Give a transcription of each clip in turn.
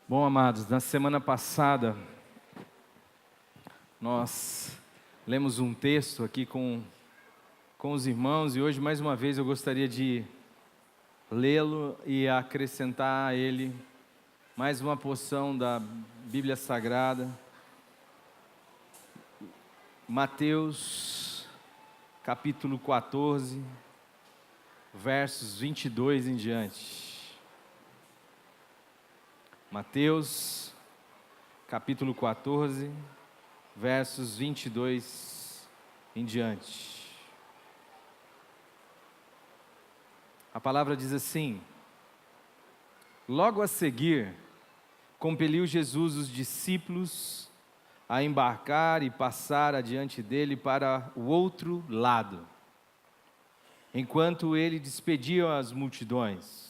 Bom, amados, na semana passada nós lemos um texto aqui com os irmãos e hoje mais uma vez eu gostaria de lê-lo e acrescentar a ele mais uma porção da Bíblia Sagrada. Mateus, capítulo 14, versos 22 em diante. Mateus, capítulo 14, versos 22 em diante. A palavra diz assim: Logo a seguir, compeliu Jesus os discípulos a embarcar e passar adiante dele para o outro lado, enquanto ele despedia as multidões.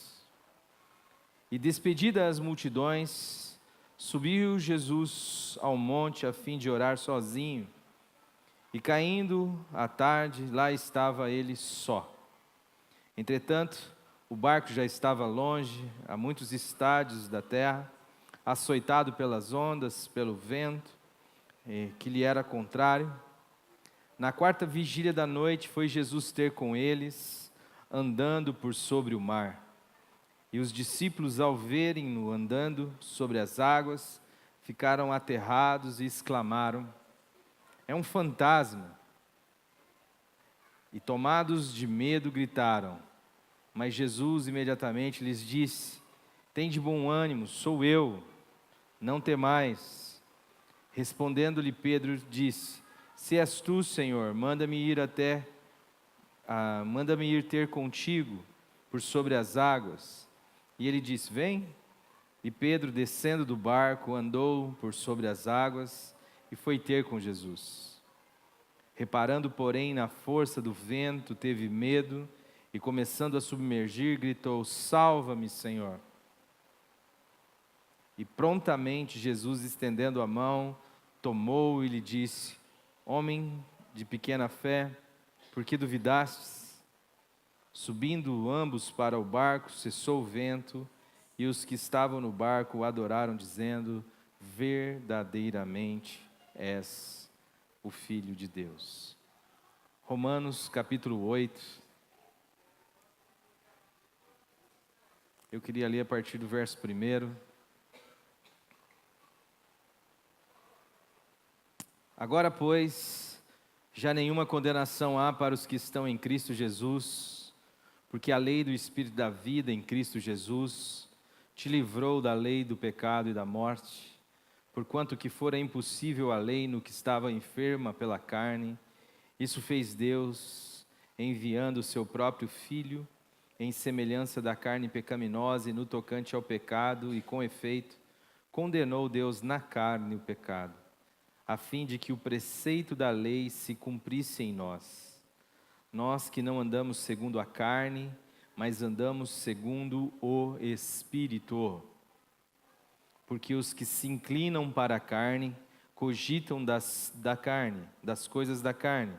E despedidas as multidões, subiu Jesus ao monte a fim de orar sozinho. E caindo a tarde, lá estava ele só. Entretanto, o barco já estava longe, a muitos estádios da terra, açoitado pelas ondas, pelo vento, que lhe era contrário. Na quarta vigília da noite, foi Jesus ter com eles, andando por sobre o mar. E os discípulos, ao verem-no andando sobre as águas, ficaram aterrados e exclamaram: É um fantasma! E tomados de medo gritaram. Mas Jesus imediatamente lhes disse: Tende bom ânimo, sou eu, não temais. Respondendo-lhe Pedro disse: Se és tu, Senhor, manda-me ir ter contigo por sobre as águas. E ele disse: Vem. E Pedro, descendo do barco, andou por sobre as águas e foi ter com Jesus. Reparando, porém, na força do vento, teve medo e, começando a submergir, gritou: Salva-me, Senhor! E prontamente Jesus, estendendo a mão, tomou-o e lhe disse: Homem de pequena fé, por que duvidastes? Subindo ambos para o barco, cessou o vento, e os que estavam no barco o adoraram, dizendo: Verdadeiramente és o Filho de Deus. Romanos capítulo 8. Eu queria ler a partir do verso 1. Agora, pois, já nenhuma condenação há para os que estão em Cristo Jesus, porque a lei do Espírito da vida em Cristo Jesus te livrou da lei do pecado e da morte, porquanto que fora impossível a lei no que estava enferma pela carne, isso fez Deus, enviando o seu próprio Filho, em semelhança da carne pecaminosa e no tocante ao pecado, e com efeito, condenou Deus na carne o pecado, a fim de que o preceito da lei se cumprisse em nós. Nós que não andamos segundo a carne, mas andamos segundo o Espírito. Porque os que se inclinam para a carne, cogitam da carne, das coisas da carne.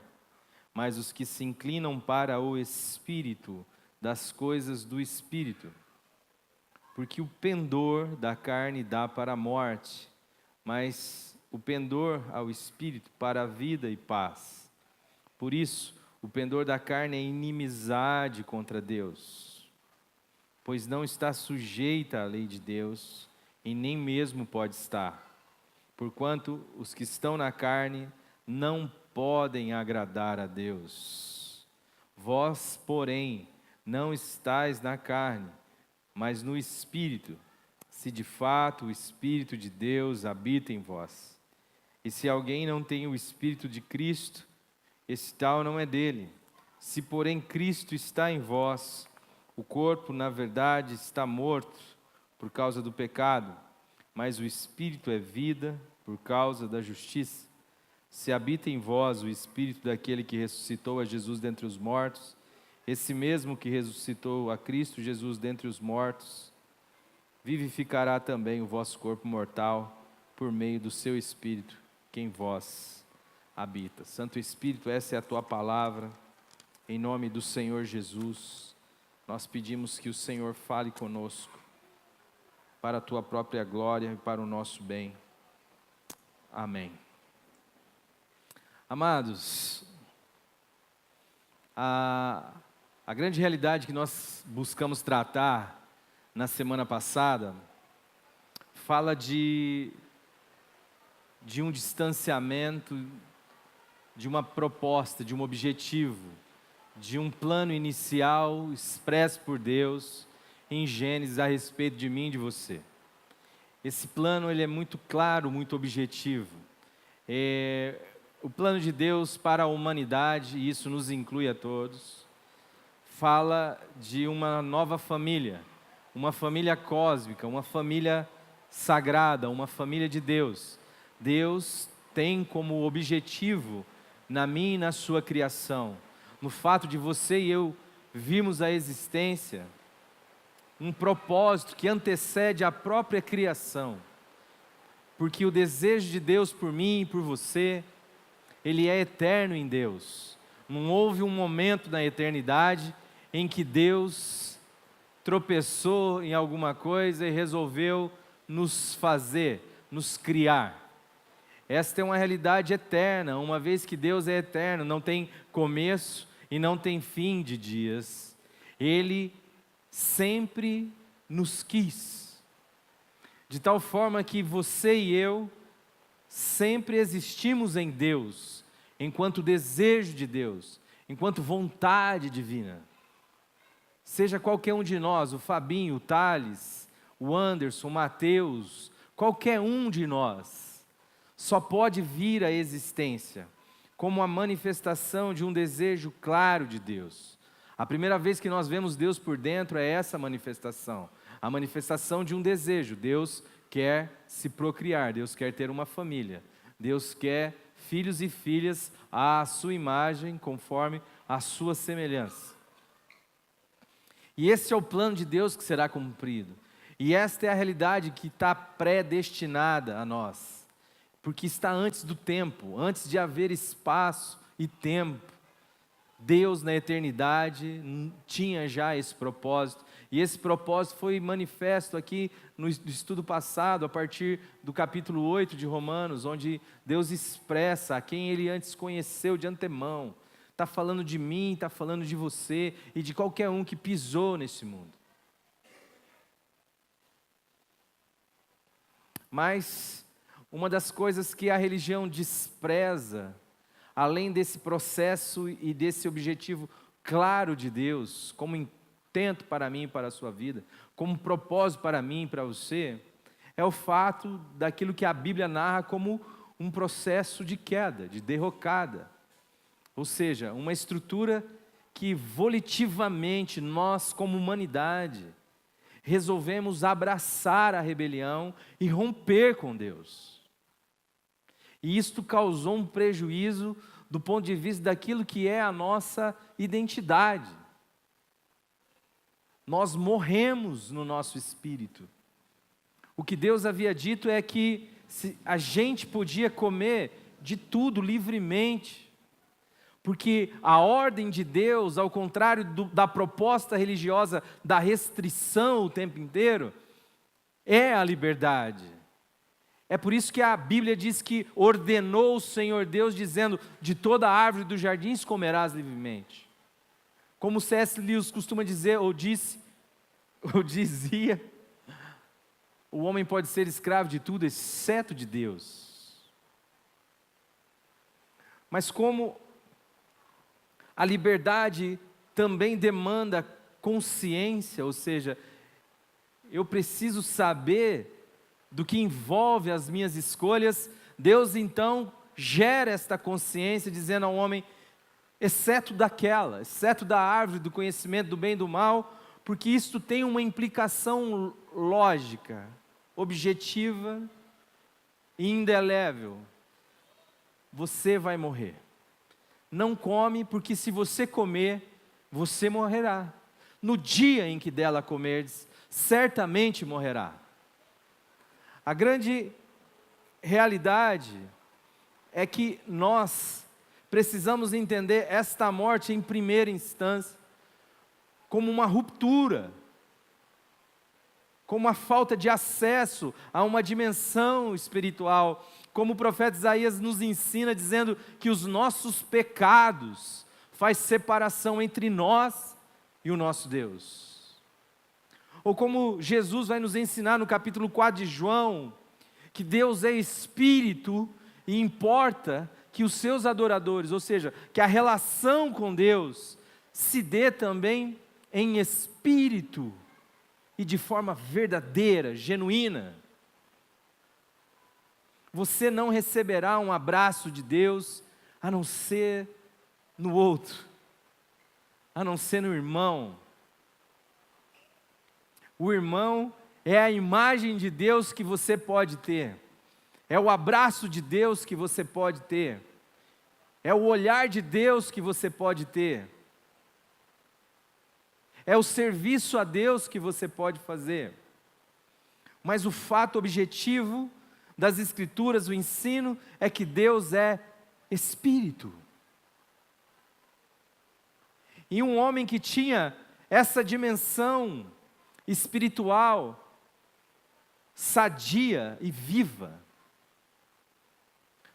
Mas os que se inclinam para o Espírito, das coisas do Espírito. Porque o pendor da carne dá para a morte, mas o pendor ao Espírito para a vida e paz. Por isso, o pendor da carne é inimizade contra Deus, pois não está sujeita à lei de Deus, e nem mesmo pode estar, porquanto os que estão na carne não podem agradar a Deus. Vós, porém, não estáis na carne, mas no Espírito, se de fato o Espírito de Deus habita em vós. E se alguém não tem o Espírito de Cristo, esse tal não é dele. Se porém Cristo está em vós, o corpo na verdade está morto por causa do pecado, mas o Espírito é vida por causa da justiça. Se habita em vós o Espírito daquele que ressuscitou a Jesus dentre os mortos, esse mesmo que ressuscitou a Cristo Jesus dentre os mortos, vivificará também o vosso corpo mortal por meio do seu Espírito, que em vós habita. Santo Espírito, essa é a tua palavra, em nome do Senhor Jesus, nós pedimos que o Senhor fale conosco, para a tua própria glória e para o nosso bem. Amém. Amados, a grande realidade que nós buscamos tratar na semana passada fala de um distanciamento, de uma proposta, de um objetivo, de um plano inicial expresso por Deus em Gênesis a respeito de mim e de você. Esse plano ele é muito claro, muito objetivo. O plano de Deus para a humanidade, e isso nos inclui a todos, fala de uma nova família, uma família cósmica, uma família sagrada, uma família de Deus. Deus tem como objetivo, na minha e na sua criação, no fato de você e eu virmos à existência, um propósito que antecede a própria criação, porque o desejo de Deus por mim e por você, ele é eterno em Deus. Não houve um momento na eternidade em que Deus tropeçou em alguma coisa e resolveu nos fazer, nos criar. Esta é uma realidade eterna, uma vez que Deus é eterno, não tem começo e não tem fim de dias. Ele sempre nos quis, de tal forma que você e eu sempre existimos em Deus, enquanto desejo de Deus, enquanto vontade divina. Seja qualquer um de nós, o Fabinho, o Thales, o Anderson, o Mateus, qualquer um de nós, só pode vir à existência como a manifestação de um desejo claro de Deus. A primeira vez que nós vemos Deus por dentro é essa manifestação, a manifestação de um desejo. Deus quer se procriar, Deus quer ter uma família, Deus quer filhos e filhas à sua imagem, conforme a sua semelhança. E esse é o plano de Deus que será cumprido. E esta é a realidade que está predestinada a nós, porque está antes do tempo, antes de haver espaço e tempo. Deus na eternidade tinha já esse propósito, e esse propósito foi manifesto aqui no estudo passado, a partir do capítulo 8 de Romanos, onde Deus expressa a quem Ele antes conheceu de antemão. Está falando de mim, está falando de você e de qualquer um que pisou nesse mundo. Mas uma das coisas que a religião despreza, além desse processo e desse objetivo claro de Deus, como intento para mim e para a sua vida, como propósito para mim e para você, é o fato daquilo que a Bíblia narra como um processo de queda, de derrocada. Ou seja, uma estrutura que volitivamente nós, como humanidade, resolvemos abraçar a rebelião e romper com Deus. E isto causou um prejuízo do ponto de vista daquilo que é a nossa identidade. Nós morremos no nosso espírito. O que Deus havia dito é que a gente podia comer de tudo livremente, porque a ordem de Deus, ao contrário da proposta religiosa da restrição o tempo inteiro, é a liberdade. É por isso que a Bíblia diz que ordenou o Senhor Deus, dizendo: de toda árvore dos jardins comerás livremente. Como C.S. Lewis costuma dizer, ou disse, ou dizia, o homem pode ser escravo de tudo, exceto de Deus. Mas como a liberdade também demanda consciência, ou seja, eu preciso saber do que envolve as minhas escolhas, Deus então gera esta consciência, dizendo ao homem: exceto da árvore do conhecimento do bem e do mal, porque isto tem uma implicação lógica, objetiva e indelével. Você vai morrer. Não come, porque se você comer, você morrerá. No dia em que dela comerdes, certamente morrerá. A grande realidade é que nós precisamos entender esta morte em primeira instância como uma ruptura como a falta de acesso a uma dimensão espiritual, como o profeta Isaías nos ensina, dizendo que os nossos pecados faz separação entre nós e o nosso Deus. Ou como Jesus vai nos ensinar no capítulo 4 de João, que Deus é Espírito e importa que os seus adoradores, ou seja, que a relação com Deus se dê também em espírito e de forma verdadeira, genuína. Você não receberá um abraço de Deus a não ser no outro, a não ser no irmão. O irmão é a imagem de Deus que você pode ter, é o abraço de Deus que você pode ter, é o olhar de Deus que você pode ter, é o serviço a Deus que você pode fazer. Mas o fato objetivo das Escrituras, o ensino, é que Deus é Espírito. E um homem que tinha essa dimensão espiritual, sadia e viva,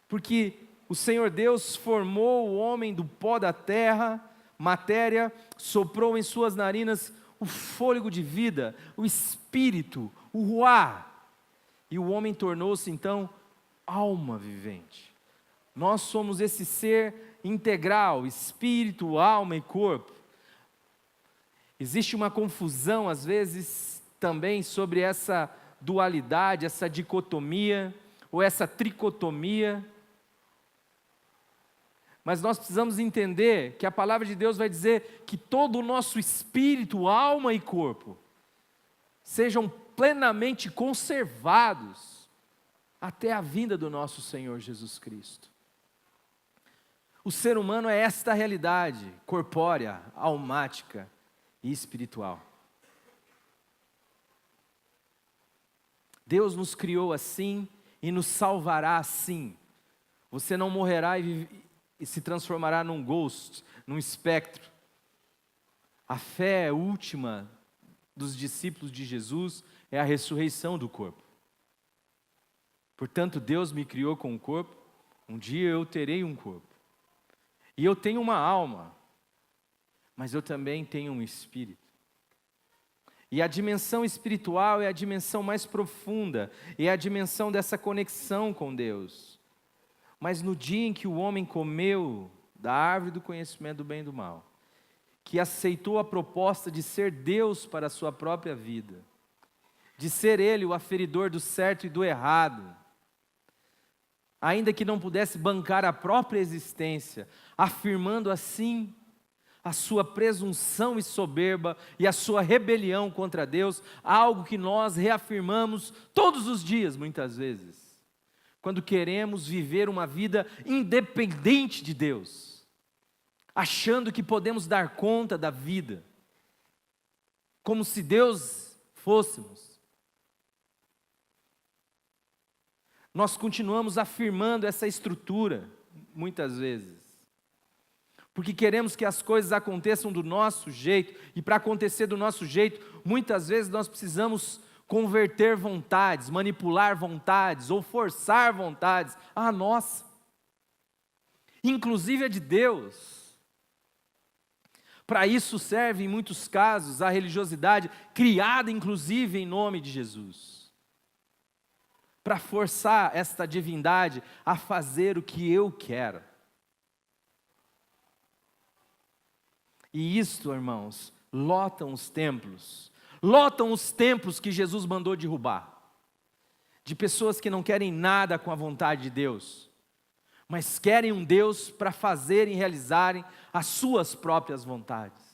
porque o Senhor Deus formou o homem do pó da terra, matéria, soprou em suas narinas o fôlego de vida, o espírito, o ruá, e o homem tornou-se então alma vivente. Nós somos esse ser integral, espírito, alma e corpo. Existe uma confusão às vezes também sobre essa dualidade, essa dicotomia, ou essa tricotomia. Mas nós precisamos entender que a palavra de Deus vai dizer que todo o nosso espírito, alma e corpo sejam plenamente conservados até a vinda do nosso Senhor Jesus Cristo. O ser humano é esta realidade corpórea, almática e espiritual. Deus nos criou assim e nos salvará assim. Você não morrerá e se transformará num ghost, num espectro. A fé última dos discípulos de Jesus é a ressurreição do corpo. Portanto, Deus me criou com um corpo, um dia eu terei um corpo. E eu tenho uma alma, mas eu também tenho um espírito. E a dimensão espiritual é a dimensão mais profunda, é a dimensão dessa conexão com Deus. Mas no dia em que o homem comeu da árvore do conhecimento do bem e do mal, que aceitou a proposta de ser Deus para a sua própria vida, de ser Ele o aferidor do certo e do errado, ainda que não pudesse bancar a própria existência, afirmando assim a sua presunção e soberba e a sua rebelião contra Deus, algo que nós reafirmamos todos os dias, muitas vezes, quando queremos viver uma vida independente de Deus, achando que podemos dar conta da vida, como se Deus fôssemos. Nós continuamos afirmando essa estrutura, muitas vezes, porque queremos que as coisas aconteçam do nosso jeito, e para acontecer do nosso jeito, muitas vezes nós precisamos converter vontades, manipular vontades, ou forçar vontades à nossa, inclusive a de Deus. Para isso serve, em muitos casos, a religiosidade, criada inclusive em nome de Jesus, para forçar esta divindade a fazer o que eu quero. E isto, irmãos, lotam os templos que Jesus mandou derrubar, de pessoas que não querem nada com a vontade de Deus, mas querem um Deus para fazerem e realizarem as suas próprias vontades.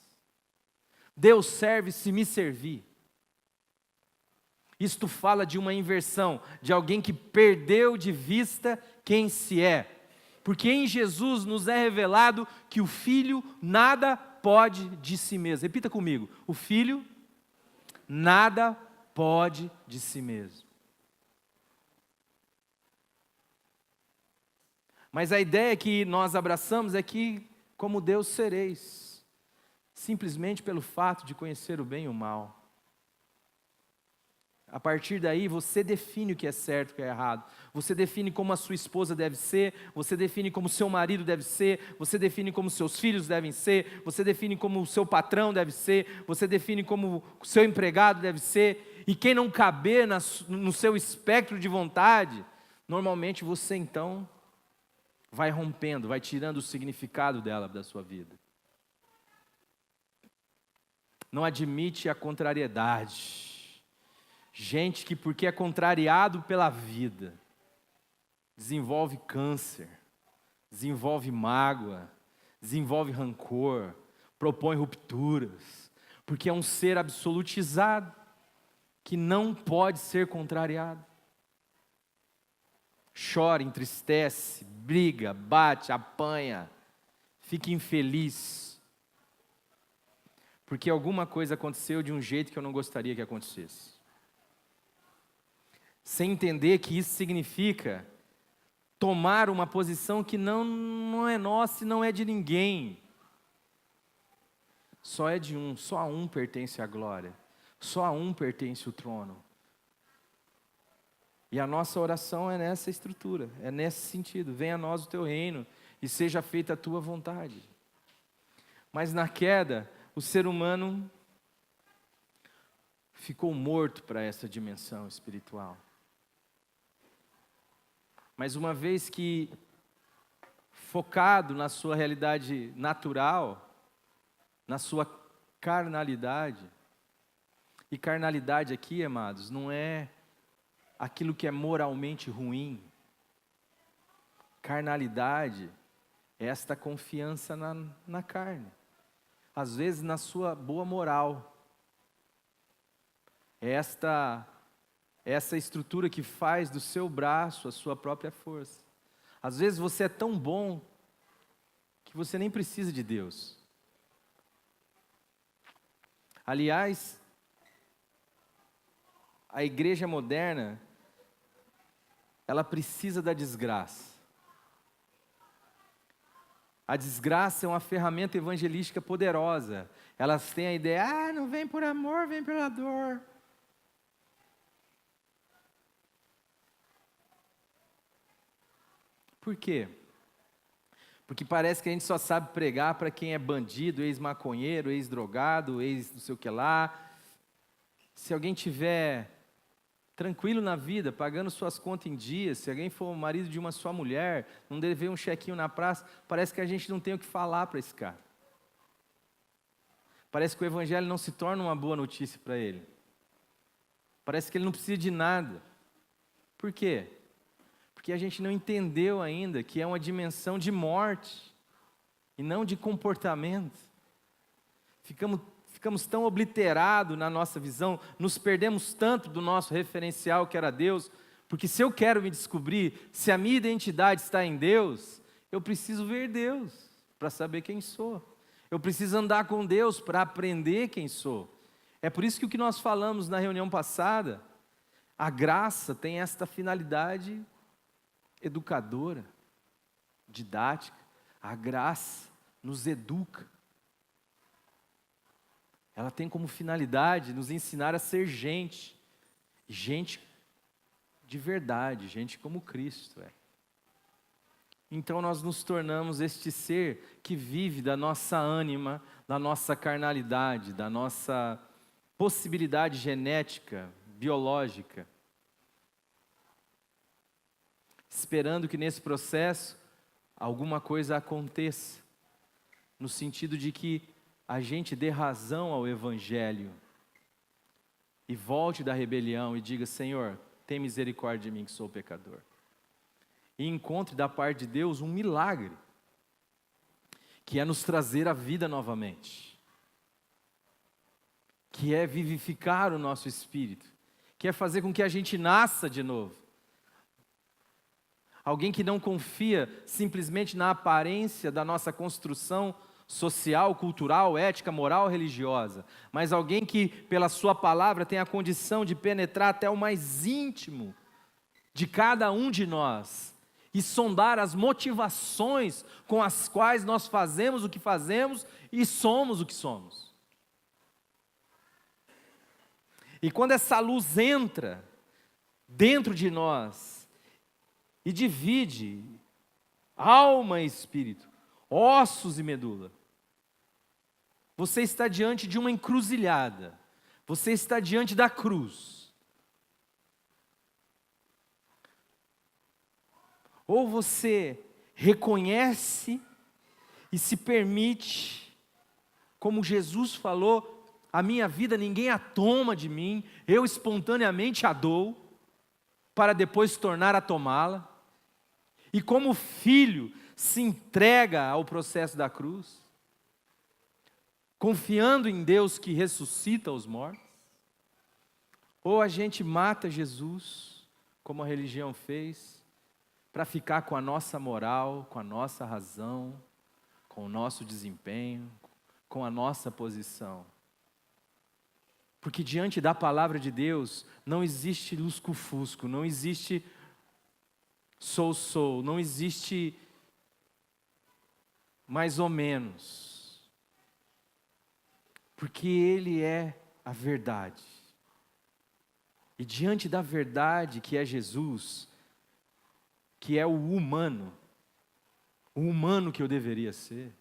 Deus serve se me servir. Isto fala de uma inversão, de alguém que perdeu de vista quem se é. Porque em Jesus nos é revelado que o Filho nada pode de si mesmo. Repita comigo: o Filho nada pode de si mesmo. Mas a ideia que nós abraçamos é que, como Deus sereis, simplesmente pelo fato de conhecer o bem e o mal. A partir daí, você define o que é certo e o que é errado. Você define como a sua esposa deve ser, você define como o seu marido deve ser, você define como os seus filhos devem ser, você define como o seu patrão deve ser, você define como o seu empregado deve ser. E quem não caber no seu espectro de vontade, normalmente você então vai rompendo, vai tirando o significado dela da sua vida. Não admite a contrariedade. Gente que, porque é contrariado pela vida, desenvolve câncer, desenvolve mágoa, desenvolve rancor, propõe rupturas, porque é um ser absolutizado, que não pode ser contrariado. Chora, entristece, briga, bate, apanha, fica infeliz, porque alguma coisa aconteceu de um jeito que eu não gostaria que acontecesse. Sem entender que isso significa tomar uma posição que não é nossa e não é de ninguém. Só é de um, só a um pertence a glória, só a um pertence o trono. E a nossa oração é nessa estrutura, é nesse sentido: venha a nós o teu reino e seja feita a tua vontade. Mas na queda, o ser humano ficou morto para essa dimensão espiritual. Mas uma vez que focado na sua realidade natural, na sua carnalidade, e carnalidade aqui, amados, não é aquilo que é moralmente ruim. Carnalidade é esta confiança na carne, às vezes na sua boa moral, é essa estrutura que faz do seu braço a sua própria força. Às vezes você é tão bom que você nem precisa de Deus. Aliás, a igreja moderna, ela precisa da desgraça. A desgraça é uma ferramenta evangelística poderosa. Elas têm a ideia: não vem por amor, vem pela dor. Por quê? Porque parece que a gente só sabe pregar para quem é bandido, ex-maconheiro, ex-drogado, ex não sei o que lá. Se alguém tiver tranquilo na vida, pagando suas contas em dia, se alguém for o marido de uma só mulher, não dever um chequinho na praça, parece que a gente não tem o que falar para esse cara. Parece que o evangelho não se torna uma boa notícia para ele. Parece que ele não precisa de nada. Por quê? Porque a gente não entendeu ainda que é uma dimensão de morte e não de comportamento. Ficamos tão obliterados na nossa visão, nos perdemos tanto do nosso referencial que era Deus, porque se eu quero me descobrir, se a minha identidade está em Deus, eu preciso ver Deus para saber quem sou. Eu preciso andar com Deus para aprender quem sou. É por isso que o que nós falamos na reunião passada, a graça tem esta finalidade educadora, didática. A graça nos educa. Ela tem como finalidade nos ensinar a ser gente de verdade, gente como Cristo é. Então nós nos tornamos este ser que vive da nossa ânima, da nossa carnalidade, da nossa possibilidade genética, biológica, esperando que nesse processo alguma coisa aconteça, no sentido de que a gente dê razão ao Evangelho e volte da rebelião e diga: Senhor, tem misericórdia de mim que sou pecador. E encontre da parte de Deus um milagre, que é nos trazer a vida novamente, que é vivificar o nosso espírito, que é fazer com que a gente nasça de novo. Alguém que não confia simplesmente na aparência da nossa construção social, cultural, ética, moral, religiosa, mas alguém que pela sua palavra tem a condição de penetrar até o mais íntimo de cada um de nós e sondar as motivações com as quais nós fazemos o que fazemos e somos o que somos. E quando essa luz entra dentro de nós e divide alma e espírito, ossos e medula, você está diante de uma encruzilhada, você está diante da cruz. Ou você reconhece e se permite, como Jesus falou, a minha vida ninguém a toma de mim, eu espontaneamente a dou, para depois tornar a tomá-la. E como filho se entrega ao processo da cruz, confiando em Deus que ressuscita os mortos. Ou a gente mata Jesus, como a religião fez, para ficar com a nossa moral, com a nossa razão, com o nosso desempenho, com a nossa posição. Porque diante da palavra de Deus, não existe lusco-fusco, não existe sou, não existe mais ou menos. Porque Ele é a verdade. E diante da verdade que é Jesus, que é o humano que eu deveria ser,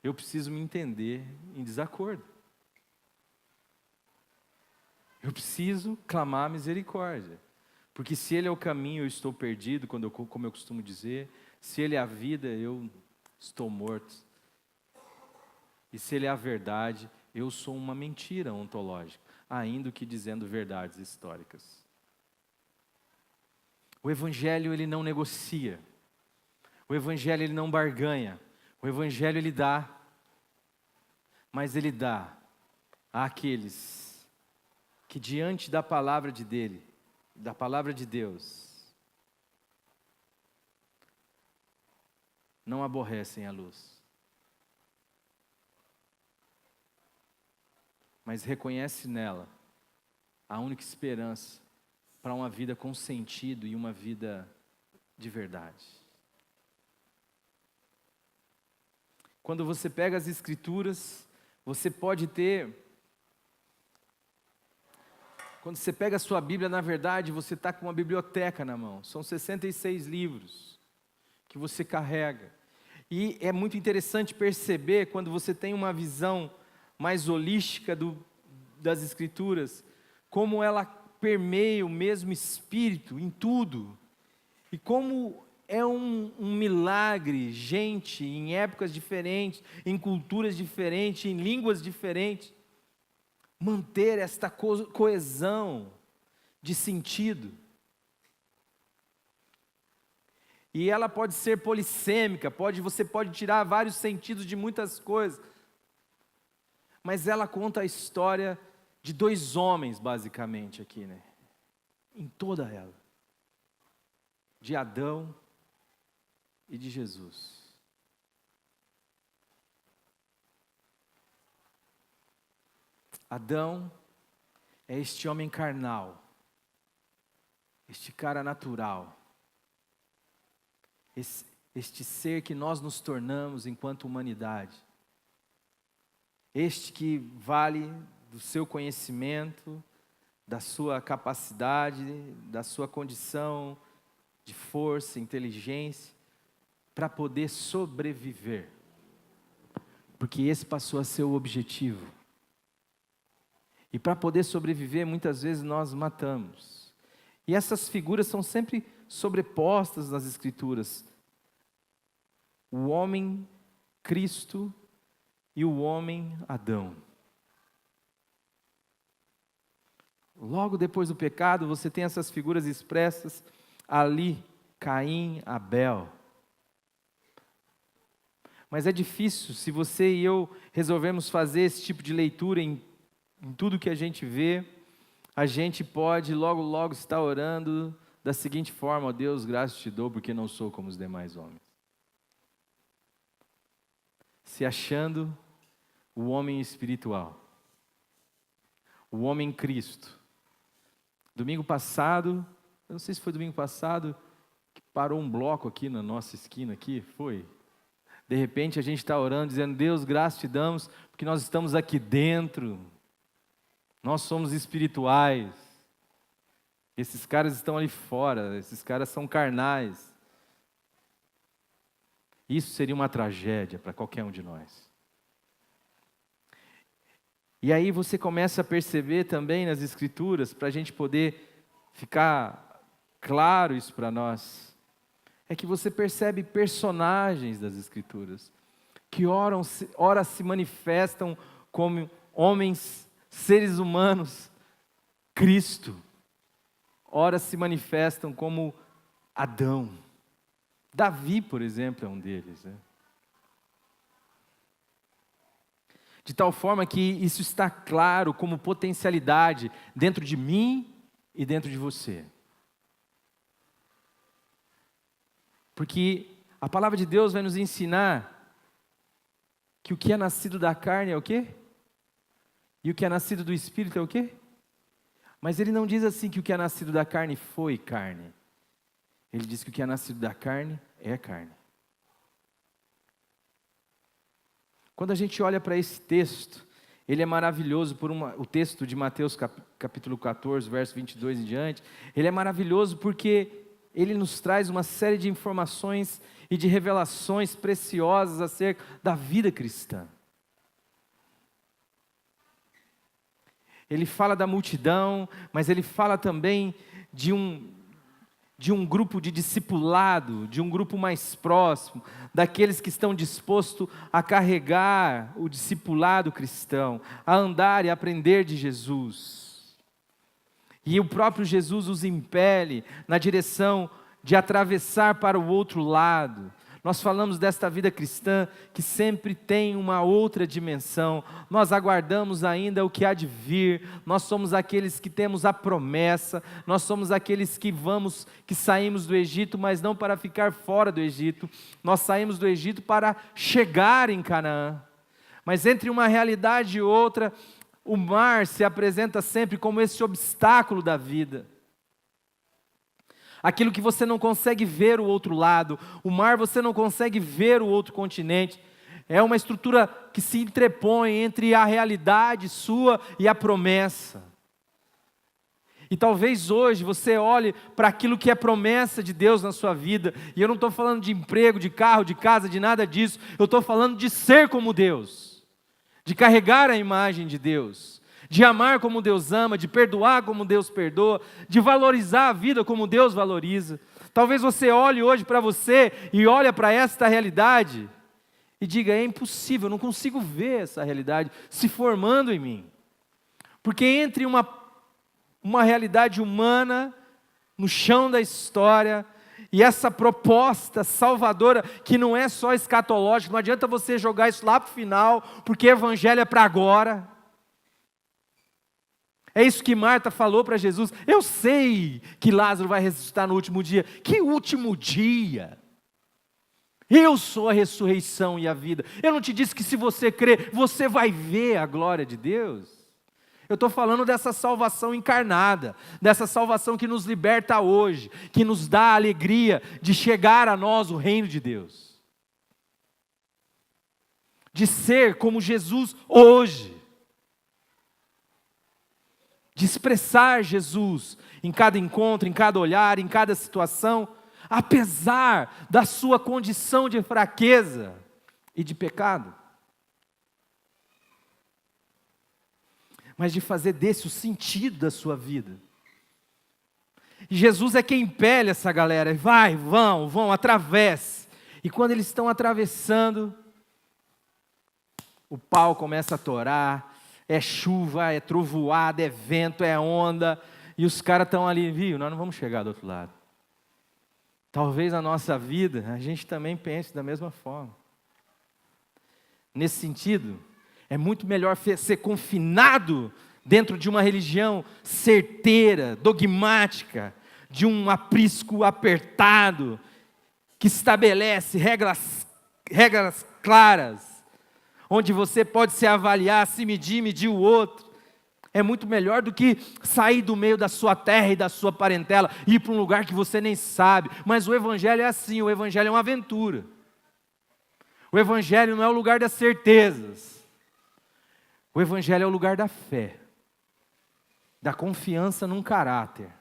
eu preciso me entender em desacordo. Eu preciso clamar misericórdia. Porque se Ele é o caminho, eu estou perdido, como eu costumo dizer. Se Ele é a vida, eu estou morto. E se Ele é a verdade, eu sou uma mentira ontológica, ainda que dizendo verdades históricas. O Evangelho, ele não negocia. O Evangelho, ele não barganha. O Evangelho, ele dá. Mas ele dá àqueles que diante da palavra dele, da palavra de Deus, não aborrecem a luz, mas reconhece nela a única esperança para uma vida com sentido e uma vida de verdade. Quando você pega as Escrituras, você pode ter... Quando você pega a sua Bíblia, na verdade, você está com uma biblioteca na mão. São 66 livros que você carrega. E é muito interessante perceber, quando você tem uma visão mais holística das Escrituras, como ela permeia o mesmo Espírito em tudo. E como é um milagre, gente, em épocas diferentes, em culturas diferentes, em línguas diferentes, manter esta coesão de sentido. E ela pode ser polissêmica, você pode tirar vários sentidos de muitas coisas. Mas ela conta a história de dois homens, basicamente, aqui, né? Em toda ela. De Adão e de Jesus. Adão é este homem carnal, este cara natural, este ser que nós nos tornamos enquanto humanidade, este que vale do seu conhecimento, da sua capacidade, da sua condição de força, inteligência, para poder sobreviver, porque esse passou a ser o objetivo. E para poder sobreviver, muitas vezes nós matamos. E essas figuras são sempre sobrepostas nas Escrituras. O homem Cristo e o homem Adão. Logo depois do pecado, você tem essas figuras expressas ali, Caim, Abel. Mas é difícil, se você e eu resolvermos fazer esse tipo de leitura em tudo que a gente vê, a gente pode logo estar orando da seguinte forma: ó Deus, graças te dou porque não sou como os demais homens. Se achando o homem espiritual, o homem Cristo. Domingo passado, eu não sei se foi domingo passado, que parou um bloco aqui na nossa esquina aqui, foi? De repente a gente está orando, dizendo: Deus, graças te damos porque nós estamos aqui dentro. Nós somos espirituais. Esses caras estão ali fora, esses caras são carnais. Isso seria uma tragédia para qualquer um de nós. E aí você começa a perceber também nas Escrituras, para a gente poder ficar claro isso para nós, é que você percebe personagens das Escrituras, que ora se manifestam como homens, seres humanos, Cristo, ora se manifestam como Adão. Davi, por exemplo, é um deles, né? De tal forma que isso está claro como potencialidade dentro de mim e dentro de você. Porque a palavra de Deus vai nos ensinar que o que é nascido da carne é o quê? E o que é nascido do Espírito é o quê? Mas ele não diz assim que o que é nascido da carne foi carne. Ele diz que o que é nascido da carne é carne. Quando a gente olha para esse texto, ele é maravilhoso o texto de Mateus capítulo 14, verso 22 em diante. Ele é maravilhoso porque ele nos traz uma série de informações e de revelações preciosas acerca da vida cristã. Ele fala da multidão, mas ele fala também de um grupo de discipulado, de um grupo mais próximo, daqueles que estão dispostos a carregar o discipulado cristão, a andar e aprender de Jesus. E o próprio Jesus os impele na direção de atravessar para o outro lado. Nós falamos desta vida cristã que sempre tem uma outra dimensão. Nós aguardamos ainda o que há de vir. Nós somos aqueles que temos a promessa. Nós somos aqueles que saímos do Egito, mas não para ficar fora do Egito. Nós saímos do Egito para chegar em Canaã. Mas entre uma realidade e outra, o mar se apresenta sempre como esse obstáculo da vida. Aquilo que você não consegue ver o outro lado, o mar você não consegue ver o outro continente, é uma estrutura que se interpõe entre a realidade sua e a promessa. E talvez hoje você olhe para aquilo que é promessa de Deus na sua vida, e eu não estou falando de emprego, de carro, de casa, de nada disso, eu estou falando de ser como Deus, de carregar a imagem de Deus, de amar como Deus ama, de perdoar como Deus perdoa, de valorizar a vida como Deus valoriza. Talvez você olhe hoje para você e olhe para esta realidade e diga, é impossível, eu não consigo ver essa realidade se formando em mim. Porque entre uma realidade humana, no chão da história, e essa proposta salvadora, que não é só escatológica, não adianta você jogar isso lá para o final, porque evangelho é para agora. É isso que Marta falou para Jesus. Eu sei que Lázaro vai ressuscitar no último dia. Que último dia? Eu sou a ressurreição e a vida. Eu não te disse que se você crer, você vai ver a glória de Deus? Eu estou falando dessa salvação encarnada, dessa salvação que nos liberta hoje, que nos dá a alegria de chegar a nós o reino de Deus. De ser como Jesus hoje. De expressar Jesus em cada encontro, em cada olhar, em cada situação, apesar da sua condição de fraqueza e de pecado. Mas de fazer desse o sentido da sua vida. E Jesus é quem impele essa galera, vão, atravesse. E quando eles estão atravessando, o pau começa a torar, é chuva, é trovoada, é vento, é onda, e os caras estão ali, viu? Nós não vamos chegar do outro lado. Talvez na nossa vida, a gente também pense da mesma forma. Nesse sentido, é muito melhor ser confinado dentro de uma religião certeira, dogmática, de um aprisco apertado, que estabelece regras claras, onde você pode se avaliar, se medir o outro. É muito melhor do que sair do meio da sua terra e da sua parentela e ir para um lugar que você nem sabe. Mas o Evangelho é assim, o Evangelho é uma aventura. O Evangelho não é o lugar das certezas. O Evangelho é o lugar da fé. da confiança num caráter.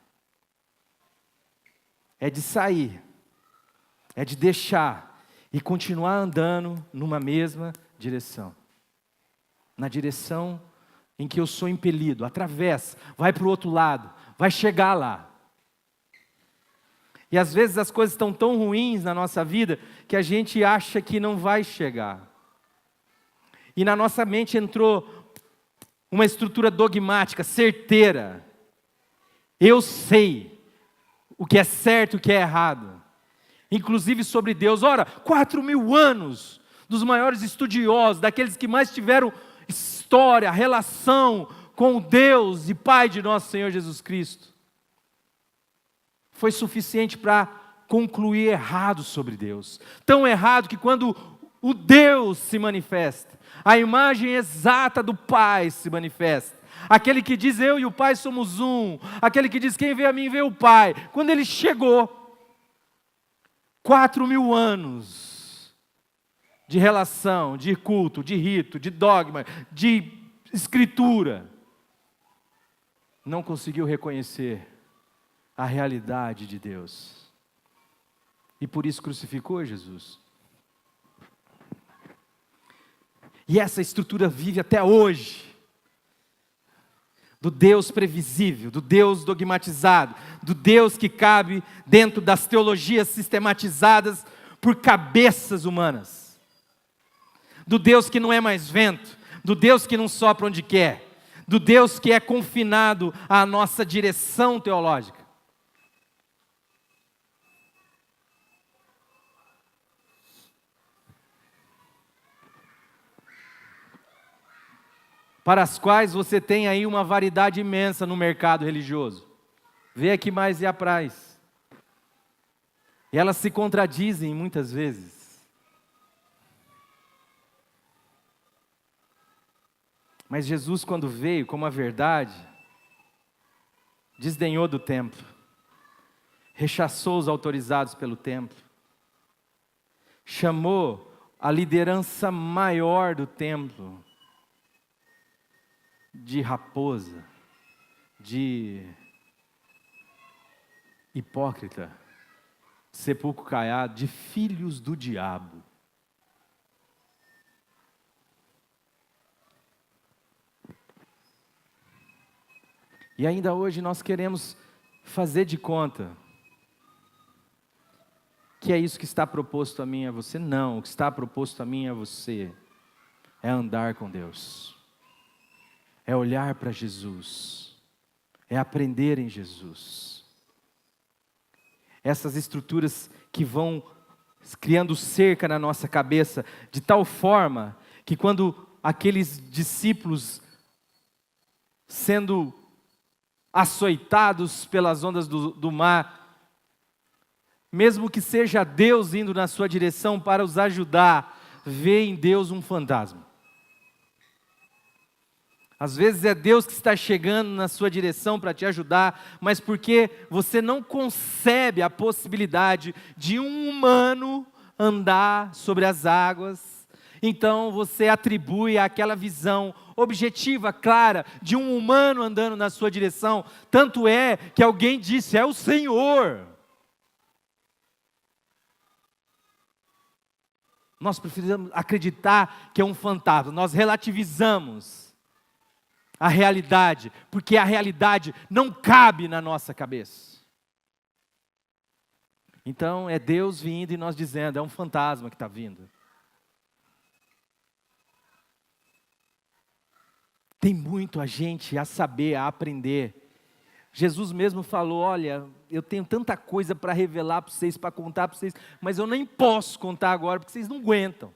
É de sair, é de deixar e continuar andando numa mesma direção. Na direção em que eu sou impelido, atravessa, vai para o outro lado, vai chegar lá. E às vezes as coisas estão tão ruins na nossa vida que a gente acha que não vai chegar. E na nossa mente entrou uma estrutura dogmática, certeira. Eu sei o que é certo e o que é errado. Inclusive sobre Deus. Ora, 4.000 anos dos maiores estudiosos, daqueles que mais tiveram história, relação com Deus e Pai de nosso Senhor Jesus Cristo, foi suficiente para concluir errado sobre Deus. Tão errado que quando o Deus se manifesta, a imagem exata do Pai se manifesta. Aquele que diz eu e o Pai somos um. Aquele que diz quem vê a mim vê o Pai. Quando ele chegou, 4.000 anos de relação, de culto, de rito, de dogma, de escritura, não conseguiu reconhecer a realidade de Deus. E por isso crucificou Jesus. E essa estrutura vive até hoje. Do Deus previsível, do Deus dogmatizado, do Deus que cabe dentro das teologias sistematizadas por cabeças humanas. Do Deus que não é mais vento, do Deus que não sopra onde quer, do Deus que é confinado à nossa direção teológica. Para as quais você tem aí uma variedade imensa no mercado religioso. Vê a que mais lhe apraz. E elas se contradizem muitas vezes. Mas Jesus, quando veio como a verdade, desdenhou do templo, rechaçou os autorizados pelo templo, chamou a liderança maior do templo de raposa, de hipócrita, sepulcro caiado, de filhos do diabo. E ainda hoje nós queremos fazer de conta que é isso que está proposto a mim e a você. Não, o que está proposto a mim e a você é andar com Deus. É olhar para Jesus, é aprender em Jesus. Essas estruturas que vão criando cerca na nossa cabeça, de tal forma que quando aqueles discípulos sendo açoitados pelas ondas do mar, mesmo que seja Deus indo na sua direção para os ajudar, vê em Deus um fantasma. Às vezes é Deus que está chegando na sua direção para te ajudar, mas porque você não concebe a possibilidade de um humano andar sobre as águas, então você atribui àquela visão objetiva, clara, de um humano andando na sua direção. Tanto é que alguém disse, é o Senhor. Nós precisamos acreditar que é um fantasma, nós relativizamos a realidade, porque a realidade não cabe na nossa cabeça. Então é Deus vindo e nós dizendo, é um fantasma que está vindo. Tem muito a gente a saber, a aprender. Jesus mesmo falou, olha, eu tenho tanta coisa para revelar para vocês, para contar para vocês, mas eu nem posso contar agora, porque vocês não aguentam.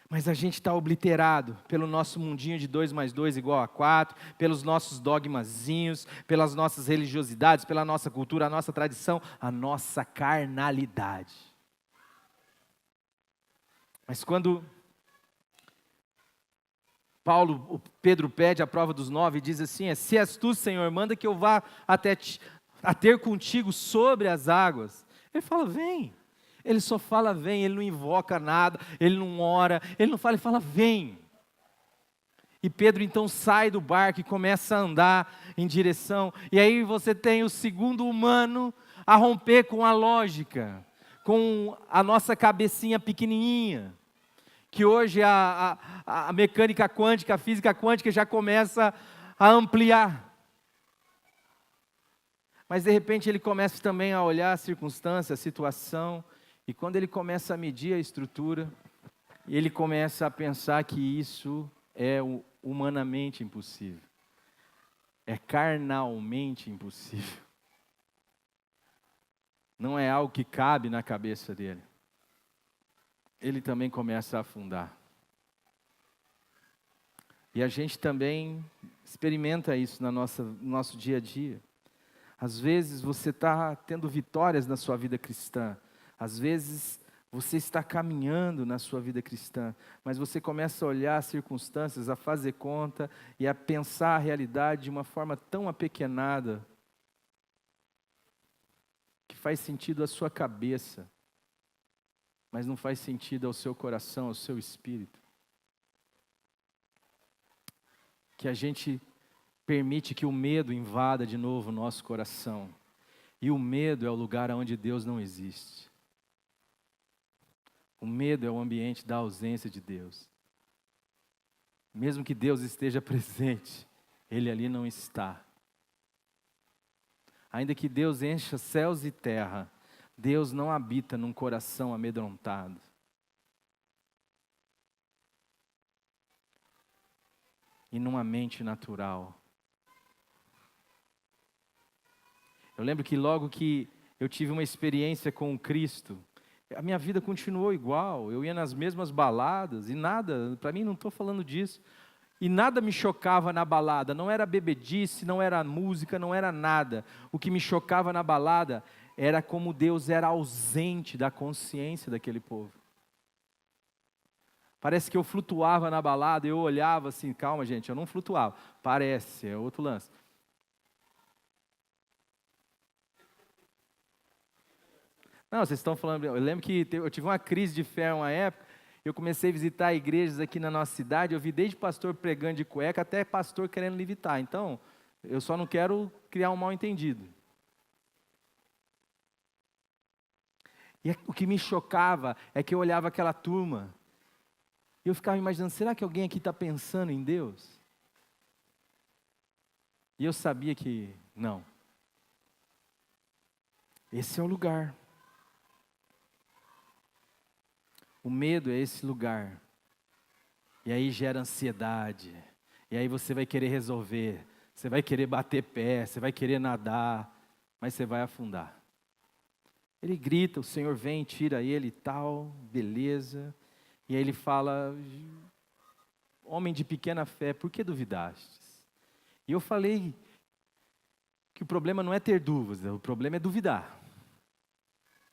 Mas a gente está obliterado pelo nosso mundinho de 2 mais 2 igual a 4, pelos nossos dogmazinhos, pelas nossas religiosidades, pela nossa cultura, a nossa tradição, a nossa carnalidade. Mas quando Pedro pede a prova dos 9 e diz assim, se és tu, Senhor, manda que eu vá a ter contigo sobre as águas. Ele fala, vem. Ele só fala vem, ele não invoca nada, ele não ora, ele não fala, ele fala vem. E Pedro então sai do barco e começa a andar em direção. E aí você tem o segundo humano a romper com a lógica, com a nossa cabecinha pequenininha, que hoje a mecânica quântica, a física quântica já começa a ampliar. Mas de repente ele começa também a olhar a circunstância, a situação, e quando ele começa a medir a estrutura, ele começa a pensar que isso é humanamente impossível, é carnalmente impossível, não é algo que cabe na cabeça dele. Ele também começa a afundar. E a gente também experimenta isso no nosso dia a dia. Às vezes você está tendo vitórias na sua vida cristã. Às vezes você está caminhando na sua vida cristã. Mas você começa a olhar as circunstâncias, a fazer conta e a pensar a realidade de uma forma tão apequenada que faz sentido à sua cabeça, mas não faz sentido ao seu coração, ao seu espírito. Que a gente permite que o medo invada de novo o nosso coração. E o medo é o lugar onde Deus não existe. O medo é o ambiente da ausência de Deus. Mesmo que Deus esteja presente, Ele ali não está. Ainda que Deus encha céus e terra, Deus não habita num coração amedrontado. E numa mente natural. Eu lembro que logo que eu tive uma experiência com o Cristo, a minha vida continuou igual, eu ia nas mesmas baladas, e nada, para mim não estou falando disso, e nada me chocava na balada, não era bebedice, não era música, não era nada. O que me chocava na balada era como Deus era ausente da consciência daquele povo. Parece que eu flutuava na balada, eu olhava assim, calma gente, eu não flutuava, parece, é outro lance. Não, vocês estão falando, eu lembro que eu tive uma crise de fé uma época, eu comecei a visitar igrejas aqui na nossa cidade, eu vi desde pastor pregando de cueca até pastor querendo levitar, então, eu só não quero criar um mal entendido. E o que me chocava é que eu olhava aquela turma, e eu ficava imaginando, será que alguém aqui está pensando em Deus? E eu sabia que não. Esse é o lugar. O medo é esse lugar. E aí gera ansiedade. E aí você vai querer resolver. Você vai querer bater pé. Você vai querer nadar. Mas você vai afundar. Ele grita, o Senhor vem, tira ele e tal. Beleza. E aí ele fala, homem de pequena fé, por que duvidastes? E eu falei que o problema não é ter dúvidas, o problema é duvidar.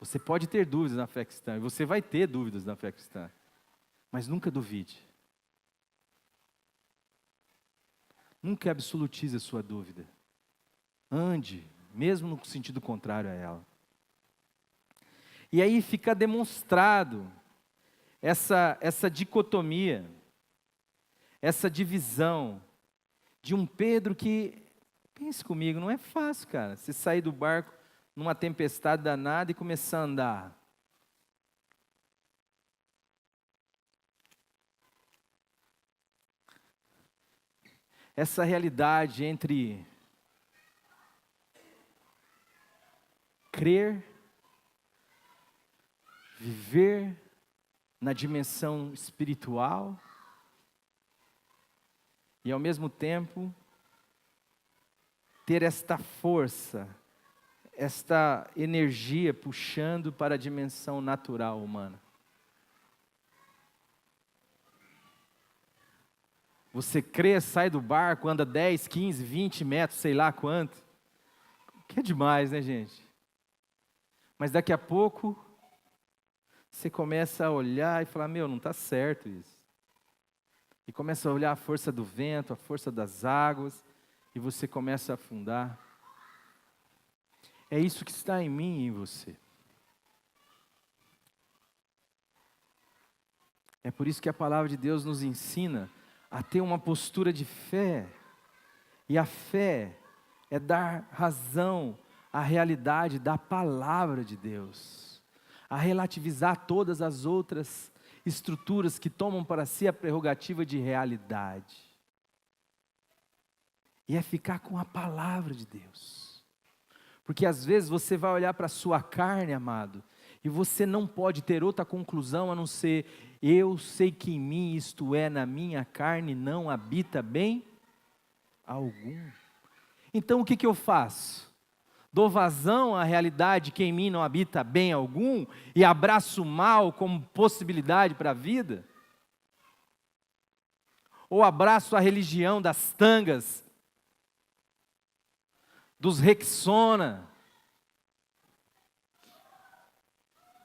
Você pode ter dúvidas na fé cristã, e você vai ter dúvidas na fé cristã, mas nunca duvide. Nunca absolutize a sua dúvida. Ande, mesmo no sentido contrário a ela. E aí fica demonstrado essa dicotomia, essa divisão de um Pedro que, pense comigo, não é fácil, cara, você sair do barco numa tempestade danada e começar a andar. Essa realidade entre crer, viver na dimensão espiritual e ao mesmo tempo ter esta força, esta energia puxando para a dimensão natural humana. Você crê, sai do barco, anda 10, 15, 20 metros, sei lá quanto. Que é demais, né, gente? Mas daqui a pouco, você começa a olhar e falar, meu, não está certo isso. E começa a olhar a força do vento, a força das águas, e você começa a afundar. É isso que está em mim e em você. É por isso que a palavra de Deus nos ensina a ter uma postura de fé. E a fé é dar razão à realidade da palavra de Deus, a relativizar todas as outras estruturas que tomam para si a prerrogativa de realidade. E é ficar com a palavra de Deus. Porque às vezes você vai olhar para a sua carne, amado, e você não pode ter outra conclusão a não ser: eu sei que em mim, isto é, na minha carne, não habita bem algum. Então o que eu faço? Dou vazão à realidade que em mim não habita bem algum e abraço o mal como possibilidade para a vida? Ou abraço a religião das tangas, dos Rexona,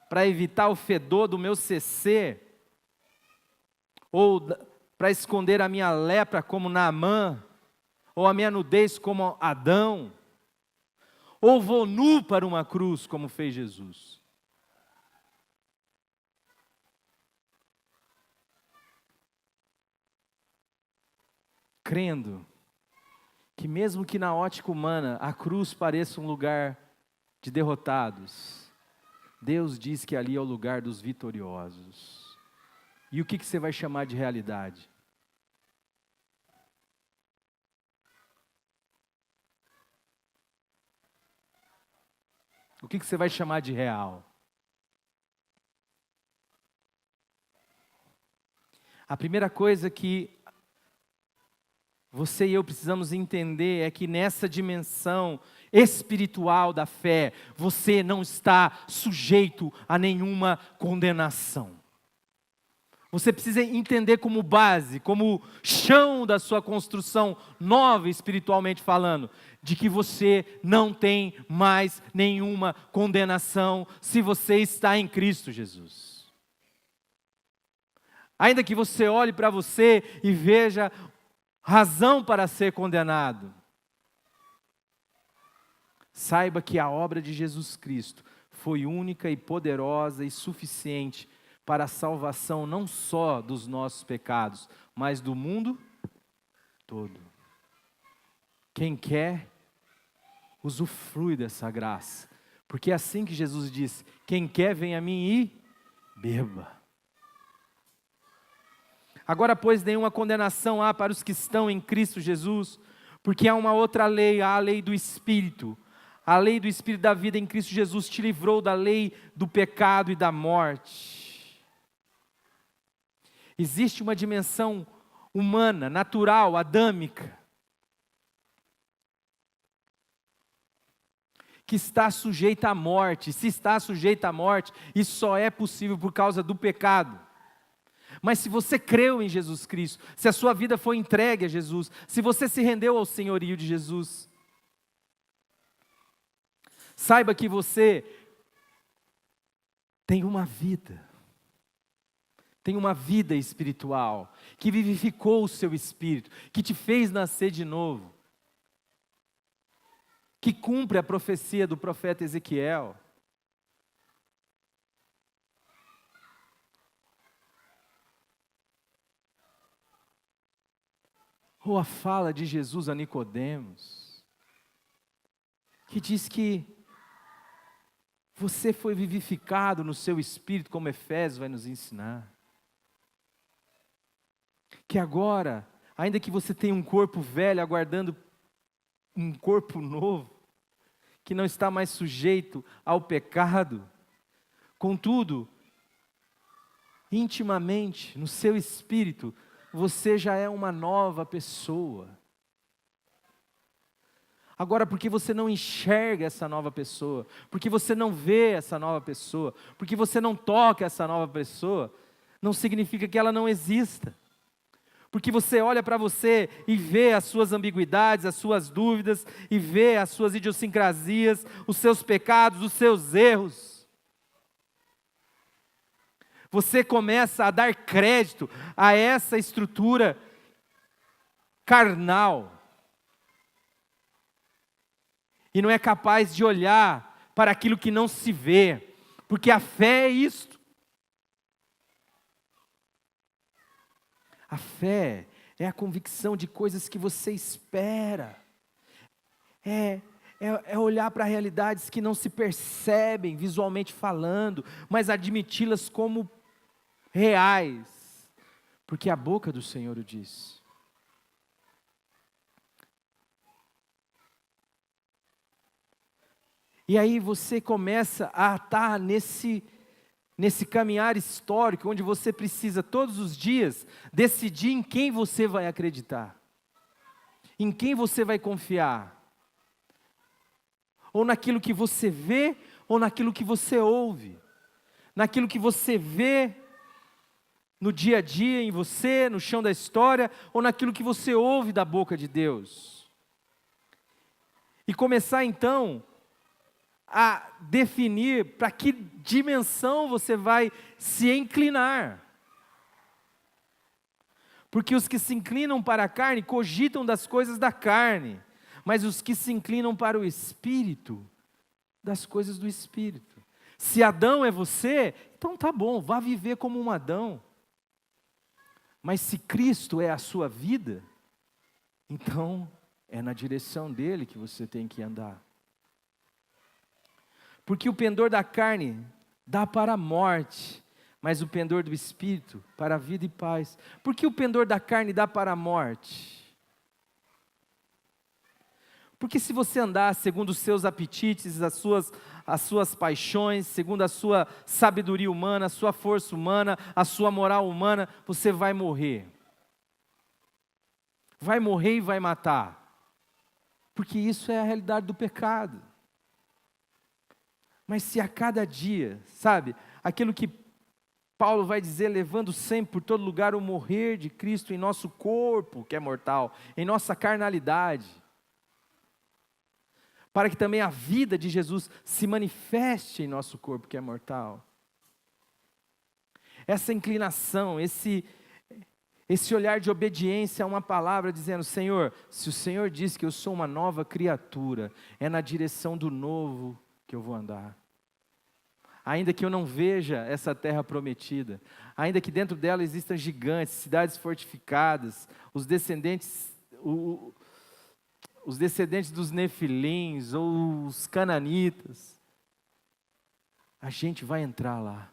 para evitar o fedor do meu CC, ou para esconder a minha lepra como Naamã, ou a minha nudez como Adão, ou vou nu para uma cruz como fez Jesus? Crendo que mesmo que na ótica humana a cruz pareça um lugar de derrotados, Deus diz que ali é o lugar dos vitoriosos. E o que você vai chamar de realidade? O que você vai chamar de real? A primeira coisa que você e eu precisamos entender é que nessa dimensão espiritual da fé, você não está sujeito a nenhuma condenação. Você precisa entender como base, como chão da sua construção nova, espiritualmente falando, de que você não tem mais nenhuma condenação se você está em Cristo Jesus. Ainda que você olhe para você e veja razão para ser condenado, saiba que a obra de Jesus Cristo foi única e poderosa e suficiente para a salvação não só dos nossos pecados, mas do mundo todo. Quem quer, usufrui dessa graça, porque é assim que Jesus disse: quem quer vem a mim e beba. Agora, pois, nenhuma condenação há para os que estão em Cristo Jesus, porque há uma outra lei, a lei do Espírito. A lei do Espírito da vida em Cristo Jesus te livrou da lei do pecado e da morte. Existe uma dimensão humana, natural, adâmica, que está sujeita à morte. Se está sujeita à morte, isso só é possível por causa do pecado. Mas se você creu em Jesus Cristo, se a sua vida foi entregue a Jesus, se você se rendeu ao senhorio de Jesus, saiba que você tem uma vida espiritual, que vivificou o seu espírito, que te fez nascer de novo, que cumpre a profecia do profeta Ezequiel. Ou a fala de Jesus a Nicodemos, que diz que você foi vivificado no seu espírito, como Efésios vai nos ensinar. Que agora, ainda que você tenha um corpo velho, aguardando um corpo novo, que não está mais sujeito ao pecado, contudo, intimamente, no seu espírito, você já é uma nova pessoa. Agora, porque você não enxerga essa nova pessoa, porque você não vê essa nova pessoa, porque você não toca essa nova pessoa, não significa que ela não exista. Porque você olha para você e vê as suas ambiguidades, as suas dúvidas, e vê as suas idiosincrasias, os seus pecados, os seus erros. Você começa a dar crédito a essa estrutura carnal. E não é capaz de olhar para aquilo que não se vê, porque a fé é isto. A fé é a convicção de coisas que você espera, é olhar para realidades que não se percebem visualmente falando, mas admiti-las como reais, porque a boca do Senhor o diz. E aí você começa a estar nesse caminhar histórico, onde você precisa todos os dias decidir em quem você vai acreditar, em quem você vai confiar, ou naquilo que você vê, ou naquilo que você ouve, naquilo que você vê no dia a dia em você, no chão da história, ou naquilo que você ouve da boca de Deus. E começar então a definir para que dimensão você vai se inclinar. Porque os que se inclinam para a carne cogitam das coisas da carne, mas os que se inclinam para o Espírito, das coisas do Espírito. Se Adão é você, então tá bom, vá viver como um Adão. Mas se Cristo é a sua vida, então é na direção dele que você tem que andar. Porque o pendor da carne dá para a morte, mas o pendor do Espírito para a vida e paz. Por que o pendor da carne dá para a morte? Porque se você andar segundo os seus apetites, as suas paixões, segundo a sua sabedoria humana, a sua força humana, a sua moral humana, você vai morrer. Vai morrer e vai matar. Porque isso é a realidade do pecado. Mas se a cada dia, sabe, aquilo que Paulo vai dizer, levando sempre por todo lugar o morrer de Cristo em nosso corpo, que é mortal, em nossa carnalidade, para que também a vida de Jesus se manifeste em nosso corpo, que é mortal. Essa inclinação, esse olhar de obediência a uma palavra, dizendo, Senhor, se o Senhor diz que eu sou uma nova criatura, é na direção do novo que eu vou andar. Ainda que eu não veja essa terra prometida, ainda que dentro dela existam gigantes, cidades fortificadas, os descendentes dos nefilins ou os cananitas, a gente vai entrar lá,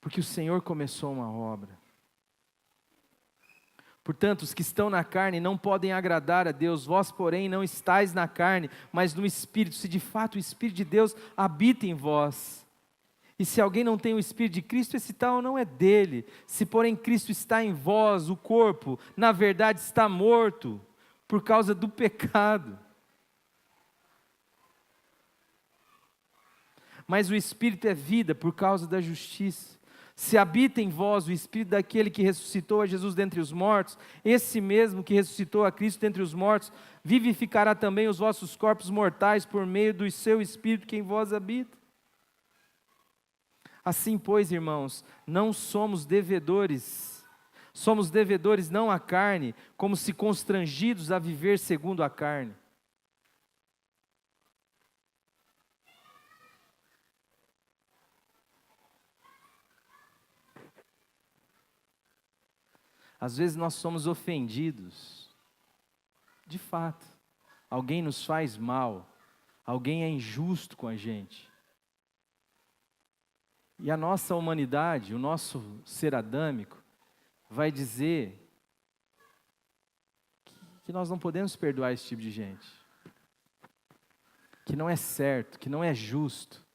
porque o Senhor começou uma obra. Portanto, os que estão na carne não podem agradar a Deus, vós porém não estáis na carne, mas no Espírito, se de fato o Espírito de Deus habita em vós. E se alguém não tem o Espírito de Cristo, esse tal não é dele. Se porém Cristo está em vós, o corpo, na verdade está morto, por causa do pecado. Mas o Espírito é vida, por causa da justiça. Se habita em vós o Espírito daquele que ressuscitou a Jesus dentre os mortos, esse mesmo que ressuscitou a Cristo dentre os mortos, vivificará também os vossos corpos mortais por meio do seu Espírito que em vós habita. Assim, pois, irmãos, não somos devedores não à carne, como se constrangidos a viver segundo a carne. Às vezes nós somos ofendidos, de fato, alguém nos faz mal, alguém é injusto com a gente. E a nossa humanidade, o nosso ser adâmico, vai dizer que nós não podemos perdoar esse tipo de gente, que não é certo, que não é justo.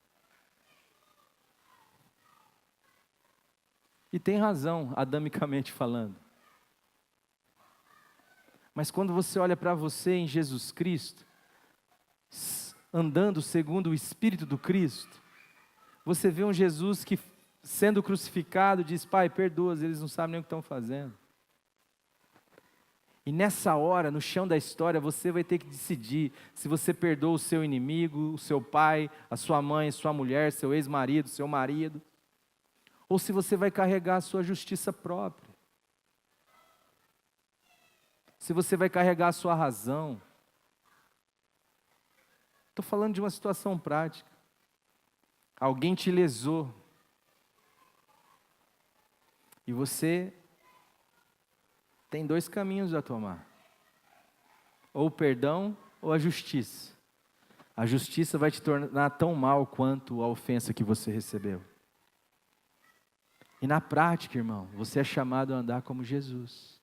E tem razão, adamicamente falando. Mas quando você olha para você em Jesus Cristo, andando segundo o Espírito do Cristo, você vê um Jesus que, sendo crucificado, diz, Pai, perdoa-os, eles não sabem nem o que estão fazendo. E nessa hora, no chão da história, você vai ter que decidir se você perdoa o seu inimigo, o seu pai, a sua mãe, a sua mulher, seu ex-marido, seu marido, ou se você vai carregar a sua justiça própria. Se você vai carregar a sua razão. Estou falando de uma situação prática. Alguém te lesou. E você tem dois caminhos a tomar: ou o perdão ou a justiça. A justiça vai te tornar tão mal quanto a ofensa que você recebeu. E na prática, irmão, você é chamado a andar como Jesus.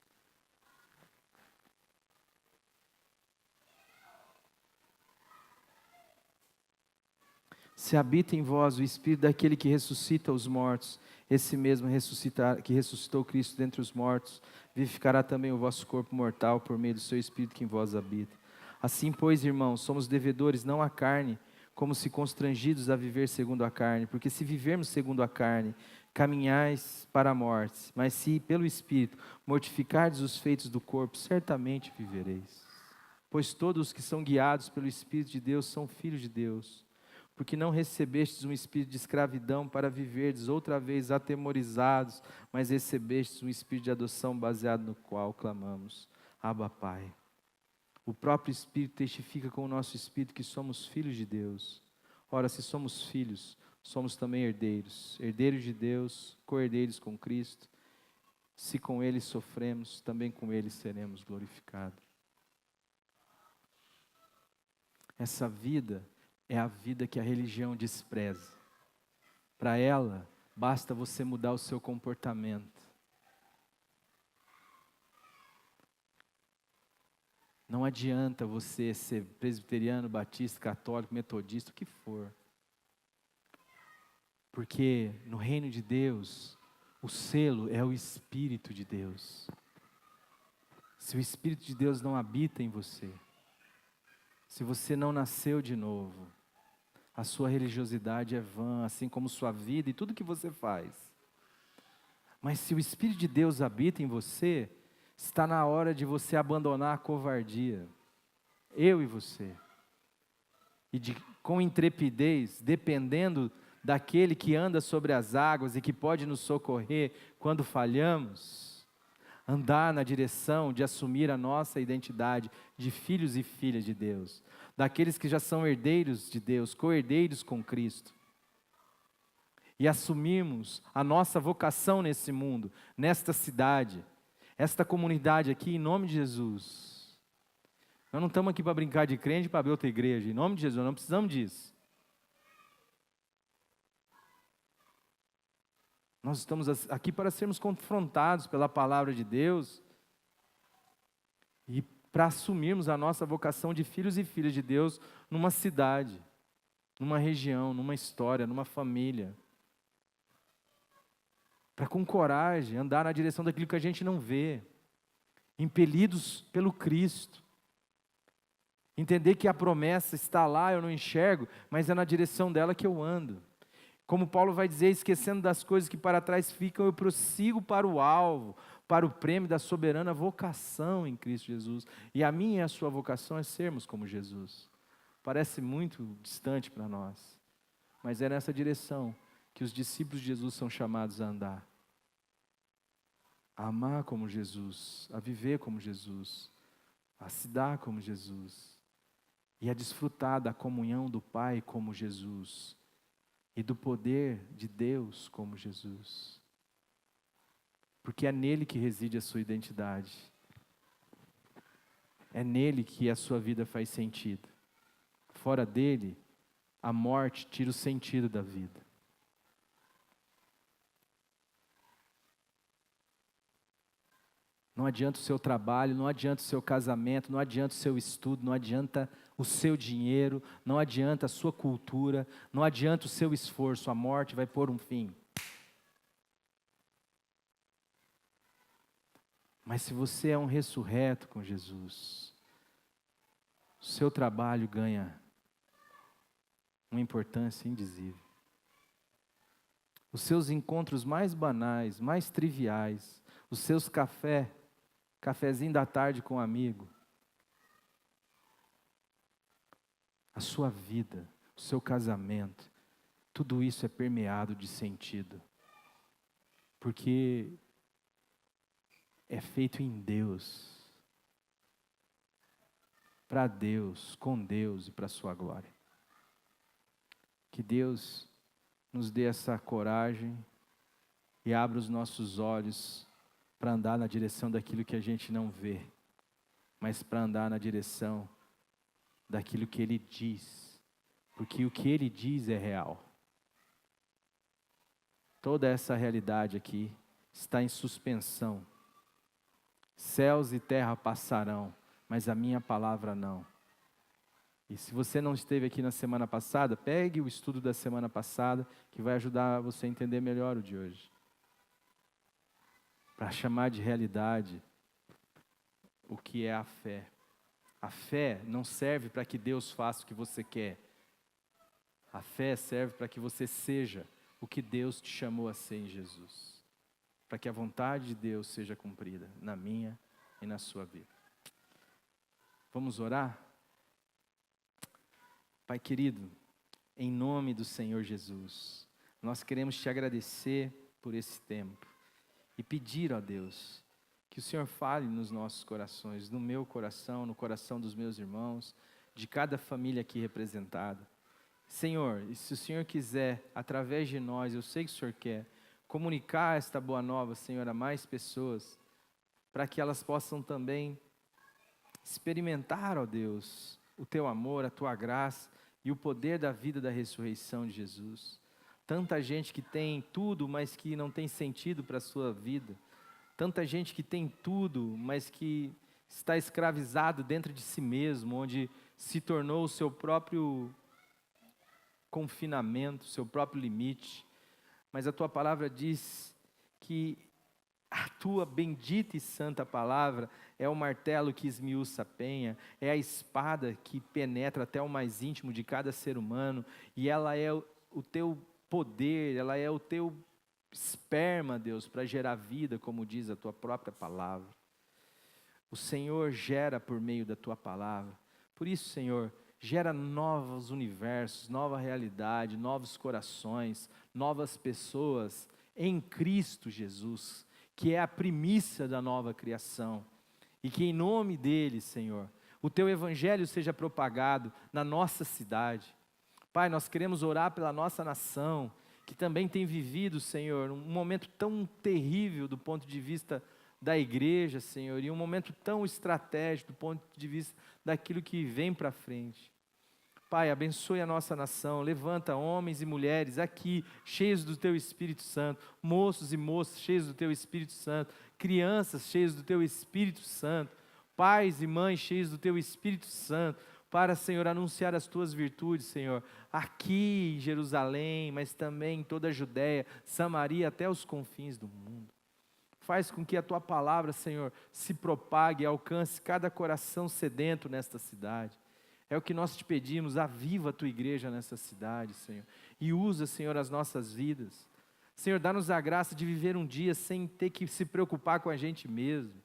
Se habita em vós o Espírito daquele que ressuscita os mortos, esse mesmo que ressuscitou Cristo dentre os mortos, vivificará também o vosso corpo mortal por meio do seu Espírito que em vós habita. Assim, pois, irmãos, somos devedores não à carne, como se constrangidos a viver segundo a carne, porque se vivermos segundo a carne, caminhais para a morte, mas se pelo Espírito mortificardes os feitos do corpo, certamente vivereis. Pois todos os que são guiados pelo Espírito de Deus são filhos de Deus. Porque não recebestes um espírito de escravidão para viverdes outra vez atemorizados, mas recebestes um espírito de adoção baseado no qual clamamos: Abba, Pai. O próprio Espírito testifica com o nosso espírito que somos filhos de Deus. Ora, se somos filhos, somos também herdeiros, herdeiros de Deus, co-herdeiros com Cristo. Se com Ele sofremos, também com Ele seremos glorificados. Essa vida é a vida que a religião despreza. Para ela, basta você mudar o seu comportamento. Não adianta você ser presbiteriano, batista, católico, metodista, o que for. Porque no reino de Deus, o selo é o Espírito de Deus. Se o Espírito de Deus não habita em você, se você não nasceu de novo, a sua religiosidade é vã, assim como sua vida e tudo que você faz. Mas se o Espírito de Deus habita em você, está na hora de você abandonar a covardia. Eu e você. E com intrepidez, dependendo daquele que anda sobre as águas e que pode nos socorrer quando falhamos, andar na direção de assumir a nossa identidade de filhos e filhas de Deus, daqueles que já são herdeiros de Deus, co-herdeiros com Cristo, e assumirmos a nossa vocação nesse mundo, nesta cidade, esta comunidade aqui, em nome de Jesus. Nós não estamos aqui para brincar de crente para abrir outra igreja, em nome de Jesus, não precisamos disso. Nós estamos aqui para sermos confrontados pela palavra de Deus e para assumirmos a nossa vocação de filhos e filhas de Deus numa cidade, numa região, numa história, numa família. Para com coragem andar na direção daquilo que a gente não vê, impelidos pelo Cristo. Entender que a promessa está lá, eu não enxergo, mas é na direção dela que eu ando. Como Paulo vai dizer, esquecendo das coisas que para trás ficam, eu prossigo para o alvo, para o prêmio da soberana vocação em Cristo Jesus. E a minha e a sua vocação é sermos como Jesus. Parece muito distante para nós, mas é nessa direção que os discípulos de Jesus são chamados a andar. A amar como Jesus, a viver como Jesus, a se dar como Jesus, e a desfrutar da comunhão do Pai como Jesus, e do poder de Deus como Jesus. Porque é nele que reside a sua identidade. É nele que a sua vida faz sentido. Fora dele, a morte tira o sentido da vida. Não adianta o seu trabalho, não adianta o seu casamento, não adianta o seu estudo, não adianta o seu dinheiro, não adianta a sua cultura, não adianta o seu esforço, a morte vai pôr um fim. Mas se você é um ressurreto com Jesus, o seu trabalho ganha uma importância indizível. Os seus encontros mais banais, mais triviais, os seus cafezinho da tarde com um amigo, a sua vida, o seu casamento, tudo isso é permeado de sentido, porque é feito em Deus, para Deus, com Deus e para a sua glória. Que Deus nos dê essa coragem e abra os nossos olhos para andar na direção daquilo que a gente não vê, mas para andar na direção daquilo que Ele diz, porque o que Ele diz é real. Toda essa realidade aqui está em suspensão. Céus e terra passarão, mas a minha palavra não. E se você não esteve aqui na semana passada, pegue o estudo da semana passada, que vai ajudar você a entender melhor o de hoje. Para chamar de realidade o que é a fé. A fé não serve para que Deus faça o que você quer. A fé serve para que você seja o que Deus te chamou a ser em Jesus. Para que a vontade de Deus seja cumprida na minha e na sua vida. Vamos orar? Pai querido, em nome do Senhor Jesus, nós queremos te agradecer por esse tempo e pedir a Deus que o Senhor fale nos nossos corações, no meu coração, no coração dos meus irmãos, de cada família aqui representada. Senhor, e se o Senhor quiser, através de nós, eu sei que o Senhor quer, comunicar esta boa nova, Senhor, a mais pessoas, para que elas possam também experimentar, ó Deus, o Teu amor, a Tua graça e o poder da vida da ressurreição de Jesus. Tanta gente que tem tudo, mas que não tem sentido para a sua vida. Tanta gente que tem tudo, mas que está escravizado dentro de si mesmo, onde se tornou o seu próprio confinamento, seu próprio limite. Mas a Tua palavra diz que a Tua bendita e santa palavra é o martelo que esmiuça a penha, é a espada que penetra até o mais íntimo de cada ser humano, e ela é o Teu poder, ela é o Teu esperma, Deus, para gerar vida, como diz a Tua própria palavra. O Senhor gera por meio da Tua palavra. Por isso, Senhor, gera novos universos, nova realidade, novos corações, novas pessoas em Cristo Jesus, que é a primícia da nova criação. E que em nome dele, Senhor, o Teu Evangelho seja propagado na nossa cidade. Pai, nós queremos orar pela nossa nação, que também tem vivido, Senhor, um momento tão terrível do ponto de vista da igreja, Senhor, e um momento tão estratégico do ponto de vista daquilo que vem para frente. Pai, abençoe a nossa nação, levanta homens e mulheres aqui, cheios do Teu Espírito Santo, moços e moças cheios do Teu Espírito Santo, crianças cheias do Teu Espírito Santo, pais e mães cheios do Teu Espírito Santo, para, Senhor, anunciar as Tuas virtudes, Senhor, aqui em Jerusalém, mas também em toda a Judéia, Samaria, até os confins do mundo. Faz com que a Tua palavra, Senhor, se propague e alcance cada coração sedento nesta cidade. É o que nós te pedimos, aviva a Tua igreja nessa cidade, Senhor, e usa, Senhor, as nossas vidas. Senhor, dá-nos a graça de viver um dia sem ter que se preocupar com a gente mesmo,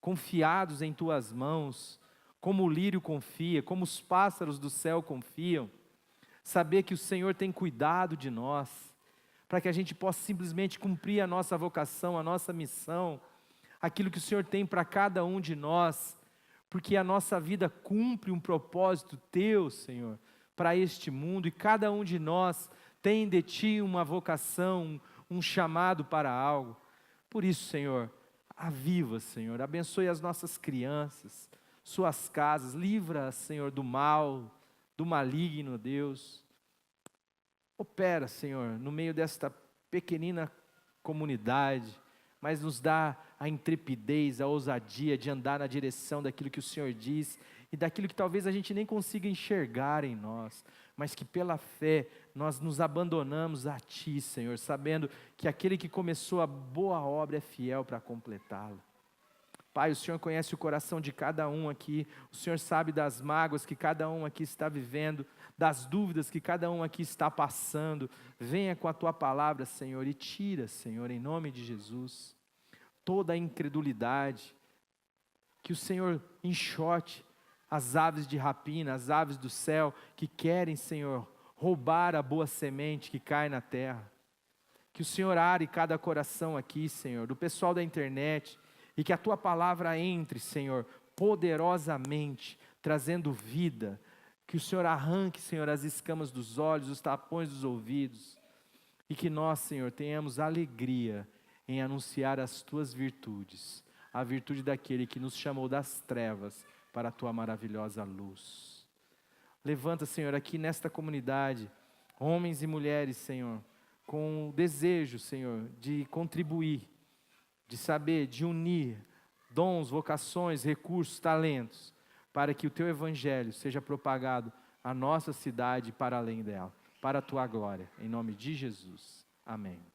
confiados em Tuas mãos, como o lírio confia, como os pássaros do céu confiam, saber que o Senhor tem cuidado de nós, para que a gente possa simplesmente cumprir a nossa vocação, a nossa missão, aquilo que o Senhor tem para cada um de nós, porque a nossa vida cumpre um propósito Teu, Senhor, para este mundo, e cada um de nós tem de Ti uma vocação, um chamado para algo. Por isso, Senhor, aviva, Senhor, abençoe as nossas crianças, suas casas, livra, Senhor, do mal, do maligno, Deus. Opera, Senhor, no meio desta pequenina comunidade, mas nos dá a intrepidez, a ousadia de andar na direção daquilo que o Senhor diz e daquilo que talvez a gente nem consiga enxergar em nós, mas que pela fé nós nos abandonamos a Ti, Senhor, sabendo que aquele que começou a boa obra é fiel para completá-la. Pai, o Senhor conhece o coração de cada um aqui, o Senhor sabe das mágoas que cada um aqui está vivendo, das dúvidas que cada um aqui está passando. Venha com a Tua palavra, Senhor, e tira, Senhor, em nome de Jesus, toda a incredulidade, que o Senhor enxote as aves de rapina, as aves do céu, que querem, Senhor, roubar a boa semente que cai na terra. Que o Senhor are cada coração aqui, Senhor, do pessoal da internet, e que a Tua palavra entre, Senhor, poderosamente, trazendo vida. Que o Senhor arranque, Senhor, as escamas dos olhos, os tapões dos ouvidos. E que nós, Senhor, tenhamos alegria em anunciar as tuas virtudes, a virtude daquele que nos chamou das trevas para a tua maravilhosa luz. Levanta, Senhor, aqui nesta comunidade, homens e mulheres, Senhor, com o desejo, Senhor, de contribuir, de saber, de unir dons, vocações, recursos, talentos, para que o teu evangelho seja propagado à nossa cidade e para além dela, para a tua glória, em nome de Jesus. Amém.